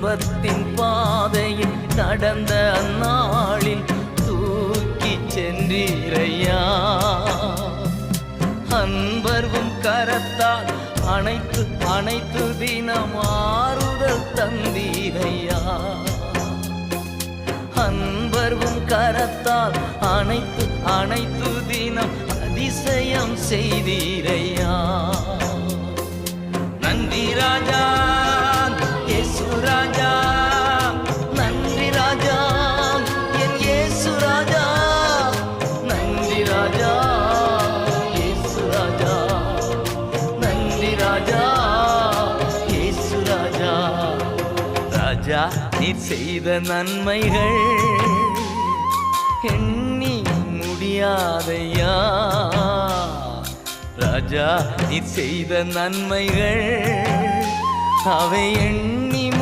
துன்பத்தின் பாதையில் நடந்த அந்நாளில் தூக்கி சென்றீரையா. அன்பர்வும் கரத்தால் அனைத்து அனைத்து தினம் ஆறுதல் தந்தீரையா. அன்பர்வும் கரத்தால் அனைத்து அனைத்து தினம் அதிசயம் செய்தீரையா. நன்றி ராஜா இயேசு ராஜா, நன்றி ராஜா என் இயேசு ராஜா, நன்றி ராஜா இயேசு ராஜா, நன்றி ராஜா இயேசு ராஜா. ராஜா நீர் செய்த நன்மைகள் எண்ணி முடியாதையா. ராஜா நீர் செய்த நன்மைகள் அவை எண்ணி